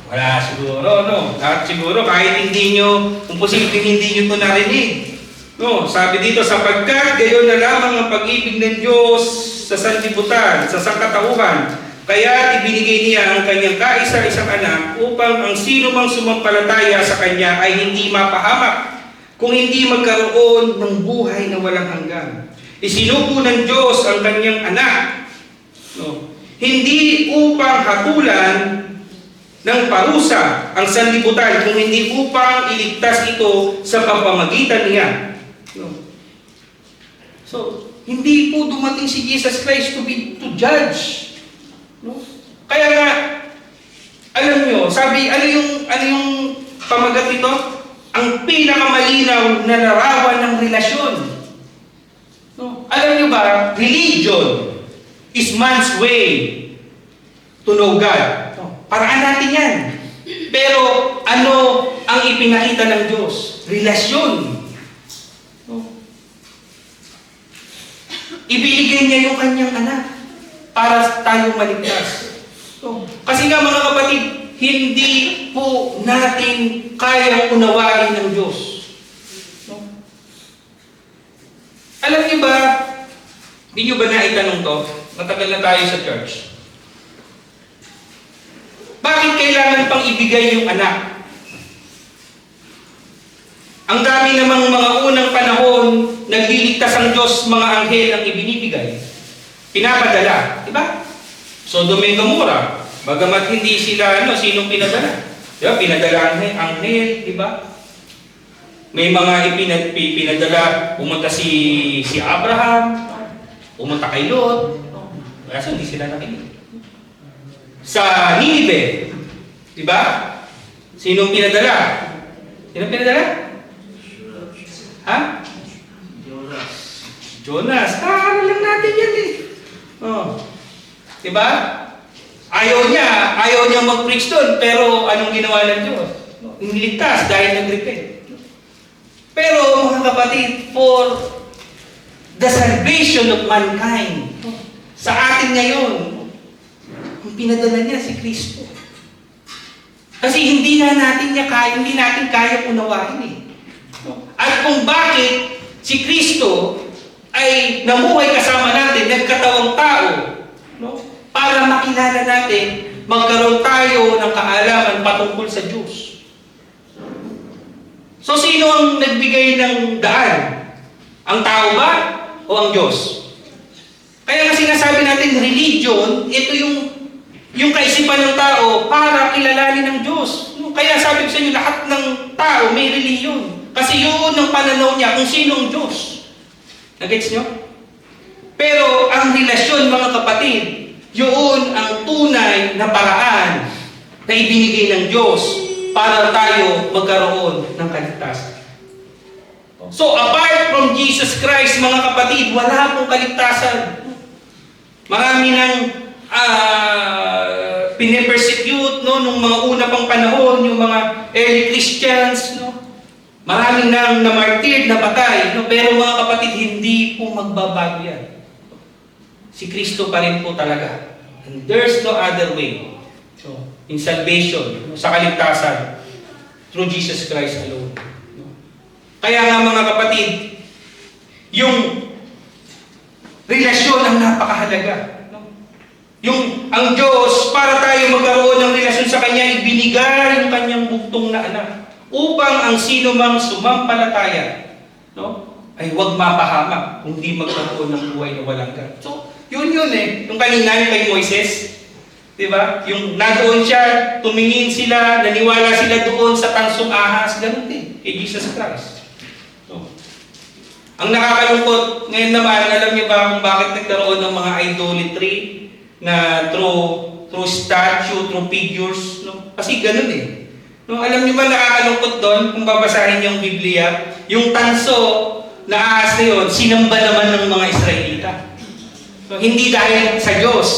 Wala siguro, no? Lahat siguro, kahit hindi nyo, kung posibleng hindi nyo ito narinig. No? Sabi dito, sapagkat gayon na lamang ang pag-ibig ng Diyos sa sanlibutan, sa sangkatauhan, kaya ibinigay niya ang kanyang kaisa-isang anak upang ang sino mang sumampalataya sa kanya ay hindi mapahamak, kung hindi magkaroon ng buhay na walang hanggan. Isinugo ng Diyos ang kanyang anak, no? Hindi upang hatulan ng parusa ang sanlibutan, kung hindi upang iligtas ito sa pamamagitan niya. No? So, hindi po dumating si Jesus Christ to judge. No? Kaya nga, alam nyo, sabi, ano yung pamagat nito? Ang pinakamalinaw na larawan ng relasyon. No? Alam nyo ba, religion is man's way to know God. No? Paraan natin yan. Pero ano ang ipinakita ng Diyos? Relasyon. No? Ibinigay niya yung kanyang anak para tayo maligtas. So, kasi nga mga kapatid, hindi po natin kayang unawain ng Diyos. No? Alam niyo ba, hindi niyo ba naitanong to? Matagal na tayo sa church. Bakit kailangan pang ibigay yung anak? Ang dami namang mga unang panahon, nagliligtas ang Diyos, mga anghel ang ibinibigay. Pinapadala, di ba? Sodom and Gomorrah, bagamat hindi sila, sinong pinadala? Di ba? Pinadala ang anghel, di ba? May mga pinadala, pumunta si Abraham, pumunta kay Lot, kaso hindi sila nakinig. Sa Ninive, di ba? Sinong pinadala? Sinong pinadala? Ha? Jonas. Ano lang natin yan eh. Oh. Diba? Ayaw niya mag-preach doon, pero anong ginawa ng Diyos? Iniligtas dahil nag-repent. Pero mga kapatid, for the salvation of mankind, sa atin ngayon, ang pinadala niya si Kristo. Kasi hindi natin kaya unawain eh. At kung bakit si Kristo ay namuhay kasama natin, nagkatawang tao, no? Para makilala natin, magkaroon tayo ng kaalaman patungkol sa Diyos. So, sino ang nagbigay ng daan? Ang tao ba o ang Diyos? Kaya nga sinasabi natin, religion, ito yung kaisipan ng tao para kilalanin ng Diyos. Kaya sabi ko sa inyo, lahat ng tao may religion. Kasi yun ang pananaw niya kung sino ang Diyos. Nagets nyo? Pero ang relasyon, mga kapatid, yun ang tunay na paraan na ibinigay ng Diyos para tayo magkaroon ng kaligtasan. So, apart from Jesus Christ, mga kapatid, wala pong kaligtasan. Marami nang pinipersecute, nung mga una pang panahon, yung mga early Christians, maraming nang namartir, napatay, pero mga kapatid, hindi po magbabago yan. Si Kristo pa rin po talaga. And there's no other way. So, in salvation, sa kaligtasan, through Jesus Christ alone. Kaya nga mga kapatid, yung relasyon ang napakahalaga. Ang Diyos, para tayo magkaroon ng relasyon sa Kanya, ibinigay yung Kanyang bugtong na anak. upang ang sino mang sumampalataya, no, ay huwag mapahamak, kundi magkaroon ng buhay na walang hanggan. So, yun eh. Yung kanina kay Moises, di ba? Yung nadoon siya, tumingin sila, naniwala sila doon sa tansong ahas, ganun din, kay Jesus Christ. So, ang nakakalungkot, ngayon naman, alam niyo ba kung bakit nagkaroon ng mga idolatry na through statue, through figures, no? Kasi ganun eh. No, alam niyo ba nakakalungkot doon kung babasahin niyo ang Biblia, yung tanso na ahas na yun, sinamba naman ng mga Israelita. So, hindi dahil sa Diyos,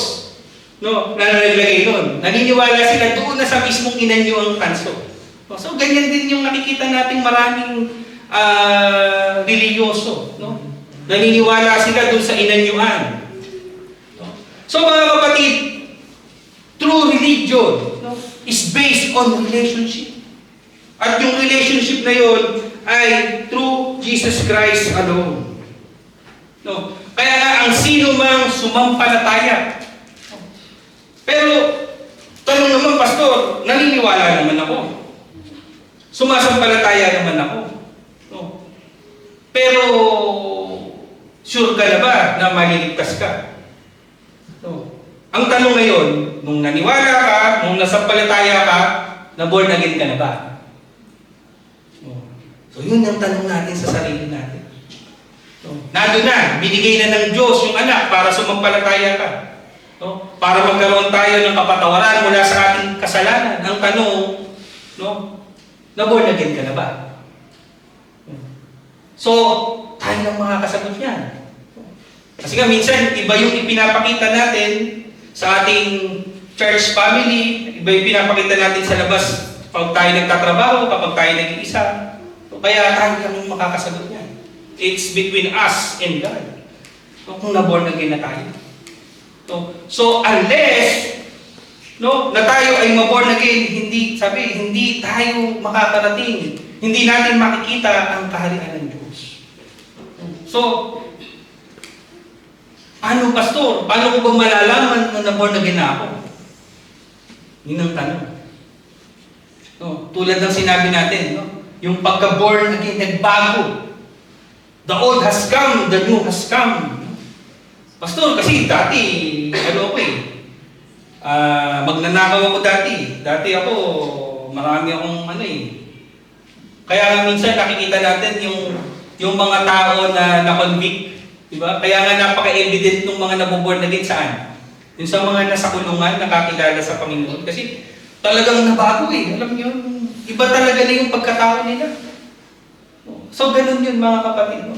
no, na naglagay nun. Naniniwala sila doon na sa mismong inanyo ang tanso. So, ganyan din yung nakikita nating maraming religyoso. No? Naniniwala sila doon sa inanyuan. No? So, mga kapatid, true religion, no, is based on relationship. At yung relationship na yun ay through Jesus Christ alone. No? Kaya nga, ang sino mang sumampalataya. Pero, tanong naman, Pastor, naniniwala naman ako. Sumasampalataya naman ako. No? Pero, sure ka na ba na maliligtas ka? No? Ang tanong ngayon, nung naniwala ka, nung nasampalataya ka, na born again ka na ba? So, yun ang tanong natin sa sarili natin. So, nado na, binigay na ng Diyos yung anak para sumampalataya ka. No? Para magkaroon tayo ng kapatawaran mula sa ating kasalanan. Ang tanong, no, na born again ka na ba? So, tayo ng mga kasagot niyan. Kasi nga minsan, iba yung ipinapakita natin sa ating church family, iba yung pinapakita natin sa labas pag tayo nagtatrabaho, kapag tayo nag-iisa. Kaya tayo lang makakasagot niyan. It's between us and God. So, kung na-born again na tayo. So unless na tayo ay ma-born again, hindi tayo makakarating. Hindi natin makikita ang kaharian ng Diyos. So, ano, Pastor? Paano ko ba malalaman na na-born again na ako? Yun ang tanong. Tulad ng sinabi natin, yung pagka-born again, nagbago. The old has come, the new has come. Pastor, kasi dati, magnanakaw ako dati. Dati ako, marami akong Kaya minsan nakikita natin yung mga tao na na-convict. Diba? Kaya nga napaka-evident ng mga nabuborn na din saan? Yung sa mga nasa kulungan, nakakilala sa Panginoon. Kasi talagang nabago eh. Alam niyo, iba talaga na yung pagkatao nila. So, ganun yun mga kapatid.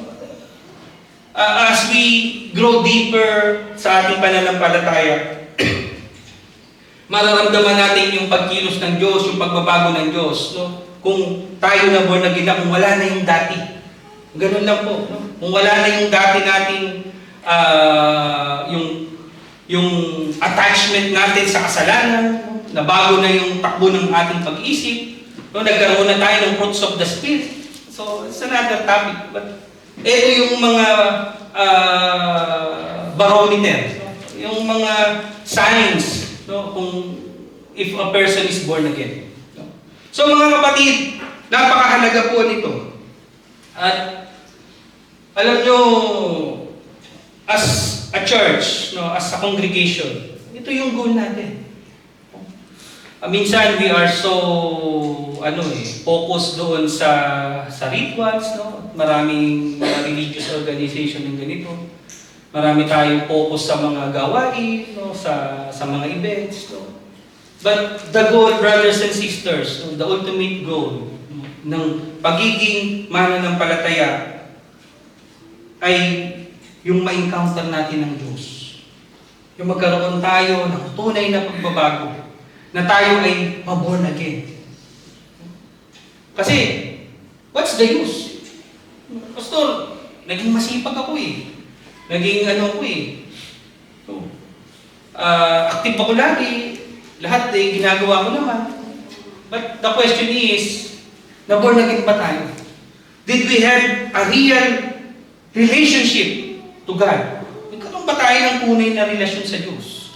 As we grow deeper sa ating pananampalataya, mararamdaman natin yung pagkilos ng Diyos, yung pagbabago ng Diyos. No? Kung tayo na born again na, kung wala na yung dati. Ganun lang po. No? Kung wala na yung dati nating yung attachment natin sa kasalanan, nabago na yung takbo ng ating pag-isip, no? Nagkaroon na tayo ng fruits of the Spirit. So, it's another topic. But, ito yung mga barometer, yung mga signs, no? Kung if a person is born again. No? So, mga kapatid, napakahalaga po nito. At, alam nyo, as a church, no, as a congregation, ito yung goal natin. Minsan we are so focused doon sa rituals, no? Maraming religious organization ng ganito. Marami tayong focus sa mga gawain, no, sa mga events, no? But the goal, brothers and sisters, no, the ultimate goal, no, ng pagiging mananampalataya ay yung ma-encounter natin ng Diyos. Yung magkaroon tayo ng tunay na pagbabago, na tayo ay ma-born again. Kasi, what's the use? Pastor, naging masipag ako eh. Naging active ako lagi. Lahat ginagawa ko naman. But the question is, na-born again ba tayo? Did we have a real relationship to God? Nagkaroon ba tayo ng tunay na relasyon sa Diyos?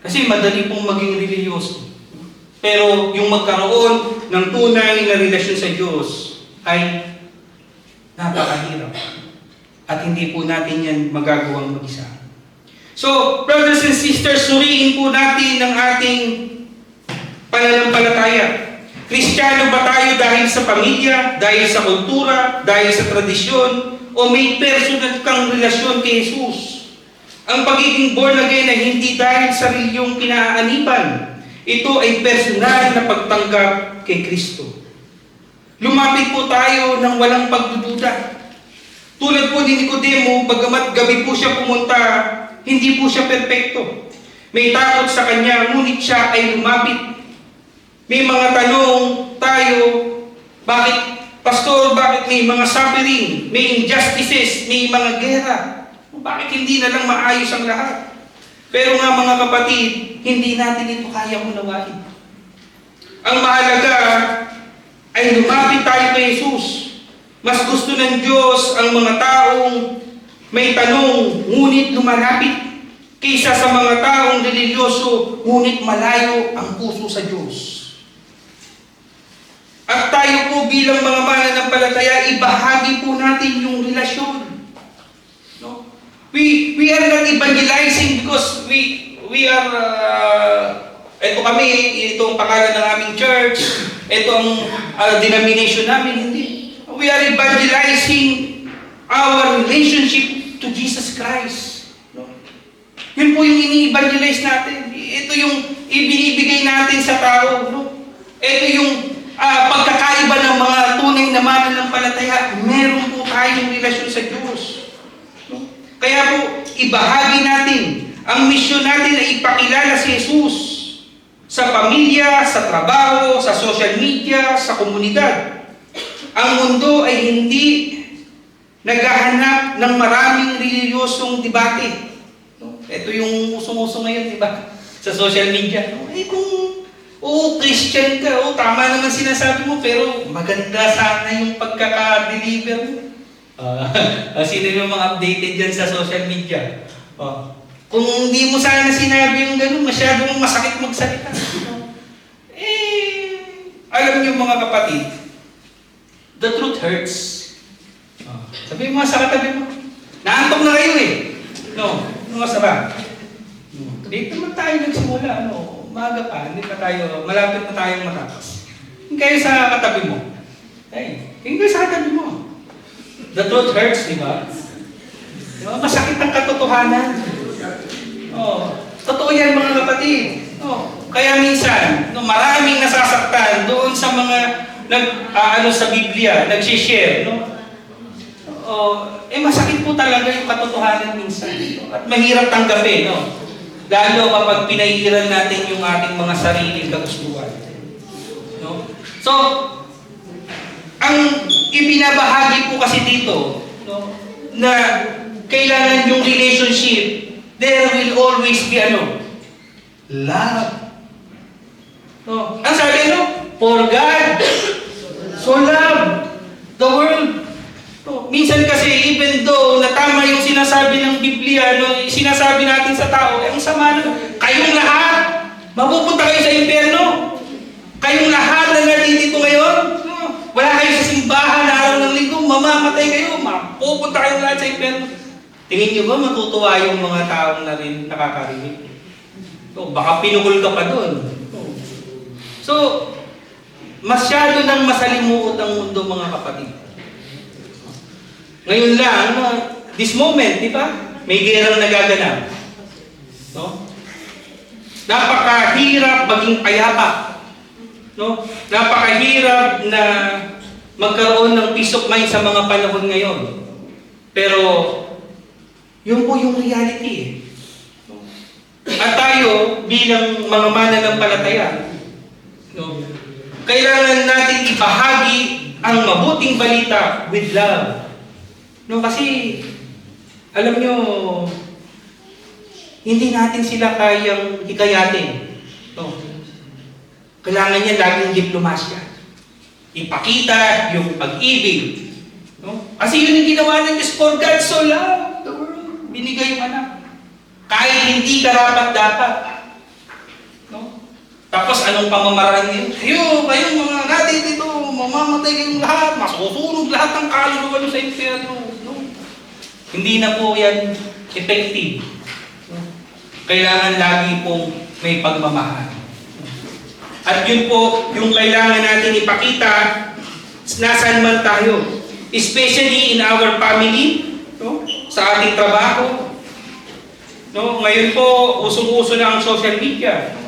Kasi madali pong maging religyoso. Pero yung magkaroon ng tunay na relasyon sa Diyos ay napakahirap. At hindi po natin yan magagawang mag-isa. So, brothers and sisters, suriin po natin ang ating pananampalataya. Kristiyano ba tayo dahil sa pamilya, dahil sa kultura, dahil sa tradisyon, o may personal kang relasyon kay Jesus? Ang pagiging born again ay hindi dahil sa reliyong kinaaniban. Ito ay personal na pagtanggap kay Kristo. Lumapit po tayo ng walang pagdududa. Tulad po ni Nicodemo, bagamat gabi po siya pumunta, hindi po siya perpekto. May takot sa kanya, ngunit siya ay lumapit. May mga tanong tayo, bakit, Pastor, bakit may mga suffering, may injustices, may mga gera? Bakit hindi na lang maayos ang lahat? Pero nga mga kapatid, hindi natin ito kaya unawain. Ang mahalaga ay lumapit tayo kay Jesus. Mas gusto ng Diyos ang mga taong may tanong, ngunit lumalapit, kaysa sa mga taong religyoso, ngunit malayo ang puso sa Diyos. At tayo po bilang mga mananampalataya, ibahagi po natin yung relasyon. No? We are not evangelizing because we are, ito kami, itong pangalan ng aming church, ito ang denomination namin, hindi. We are evangelizing our relationship to Jesus Christ. No? Yun po yung ini-evangelize natin. Ito yung ibinibigay natin sa tao. No? Ito yung pagkakaiba ng mga tunay na mananampalataya. Meron po tayong relasyon sa Diyos. No? Kaya po, ibahagi natin. Ang misyon natin ay ipakilala si Jesus sa pamilya, sa trabaho, sa social media, sa komunidad. Ang mundo ay hindi naghahanap ng maraming reliyosong debate. No? Ito yung usong-uso ngayon, di ba? Sa social media. No? Kung Christian ka, tama naman sinasabi mo, pero maganda sana yung pagkaka-deliver mo. Sino yung mga updated dyan sa social media? Kung hindi mo sana sinabi yung gano'n, masyadong masakit magsalita. Alam niyo mga kapatid, the truth hurts. Sabi mo sa katabi mo, naantok na kayo eh. No, masama. Dito naman tayo nagsimula, umaga pa, hindi pa tayo, malapit na tayong matapos. Hindi kayo sa katabi mo. Hindi kayo sa katabi mo. The truth hurts, di ba? Masakit ang katotohanan. Totoo yan mga kapatid. Kaya minsan, maraming nasasaktan doon sa mga sa Biblia, nag-share, masakit po talaga yung katotohanan minsan. At mahirap tanggapin, lalo kapag pinaiiran natin yung ating mga sariling kagustuhan. So, ang ibinabahagi po kasi dito, na kailangan yung relationship, there will always be love. Ang sabi for God so loved the world. Minsan kasi even though na tama yung sinasabi ng Biblia, sinasabi natin sa tao, ang sama naman. Kayong lahat, mapupunta kayo sa impyerno. Kayong lahat na nandito ngayon, wala kayo sa simbahan na araw ng linggo, mamamatay kayo, mapupunta kayong lahat sa impyerno. Tingin niyo ba matutuwa yung mga taong na rin nakakarinig? Baka pinukul ka pa doon. So, masyado nang masalimuot ang mundo mga kapatid. Ngayon lang, this moment, di ba? May gerang nagaganap. Napakahirap maging payapa. Napakahirap na magkaroon ng peace of mind sa mga panahon ngayon. Pero, yun po yung reality. At tayo, bilang mga mananampalataya, kailangan natin ibahagi ang mabuting balita with love. Kasi, alam nyo, hindi natin sila kayang hikayatin. Kailangan niya laging diplomasya. Ipakita yung pag-ibig. Kasi yun yung ginawa ng Diyos, for God so loved the world. Binigay yung anak. Kahit hindi karapat-dapat. Tapos Tapos anong pamamaraan niyo? Kayong mga natin dito, mamamatay kayong lahat, masusunog lahat ng kaluluwa nyo sa impyerno. No? Hindi na po yan effective. Kailangan lagi pong may pagmamahal. At yun po yung kailangan natin ipakita nasaan man tayo. Especially in our family, no? Sa ating trabaho. No? Ngayon po, usong-uso na ang social media.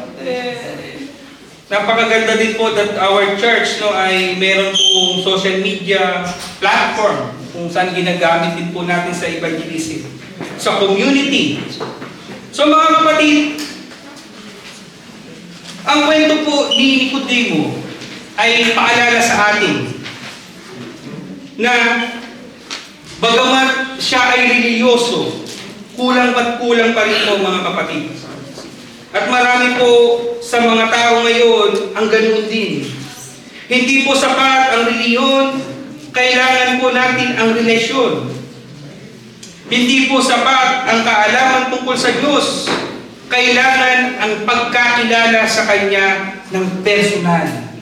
Napakaganda din po that our church ay meron pong social media platform kung saan ginagamit din po natin sa evangelism, sa community. So mga kapatid, ang kwento po ni Nicodemo ay paalala sa atin na bagamat siya ay reliyoso, kulang ba't kulang pa rin po mga kapatid. At marami po sa mga tao ngayon ang ganoon din. Hindi po sapat ang reliyon, kailangan po natin ang relasyon. Hindi po sapat ang kaalaman tungkol sa Diyos, kailangan ang pagkakilala sa Kanya ng personal.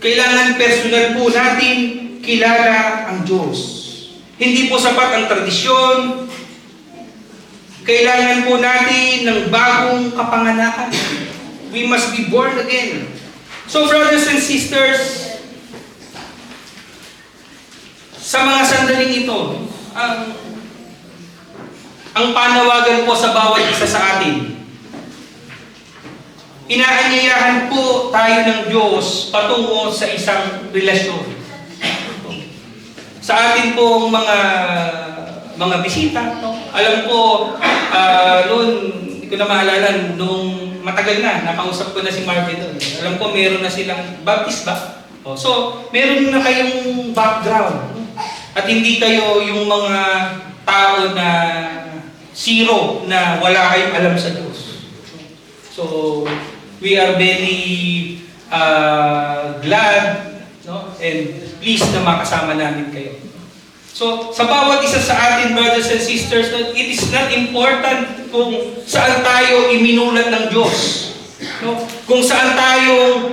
Kailangan personal po natin kilala ang Diyos. Hindi po sapat ang tradisyon. Kailangan po natin ng bagong kapanganakan. We must be born again. So brothers and sisters, sa mga sandaling ito, ang panawagan po sa bawat isa sa atin, inaanyayahan po tayo ng Diyos patungo sa isang relasyon. Sa atin pong mga bisita, no? Alam ko, noon, hindi ko na maalala, nung matagal na, nakausap ko na si Marvin doon. Alam ko, meron na silang baptist ba? So, meron na kayong background. At hindi kayo yung mga tao na zero, na wala kayong alam sa Diyos. So, we are very glad, no? And pleased na makasama namin kayo. So, sa bawat isa sa atin, brothers and sisters, it is not important kung saan tayo iminulat ng Diyos. No? Kung saan tayo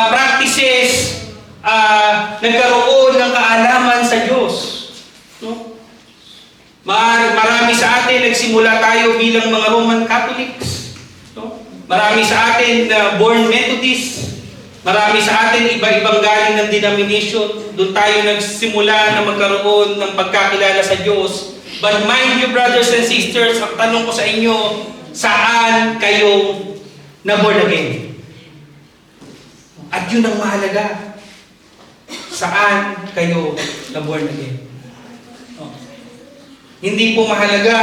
practices nagkaroon ng kaalaman sa Diyos. No? Marami sa atin, nagsimula tayo bilang mga Roman Catholics. No? Marami sa atin na born Methodist. Marami sa atin, iba-ibang galing ng denomination. Doon tayo nagsimula na magkaroon ng pagkakilala sa Diyos. But mind you, brothers and sisters, ang tanong ko sa inyo, saan kayo na-born again? At yun ang mahalaga. Saan kayo na-born again? Oh. Hindi po mahalaga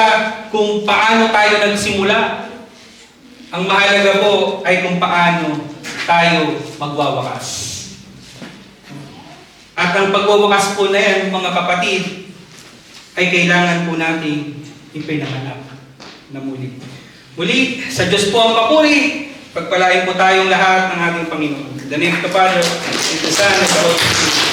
kung paano tayo nagsimula. Ang mahalaga po ay kung paano tayo magwawakas. At ang pagwawakas po na yan, mga kapatid, ay kailangan po natin ipinahanap na muli. Muli, sa Diyos po ang papuri, pagpalain po tayong lahat ng ating Panginoon. In the name of the Father, and the Son, and the Holy Spirit.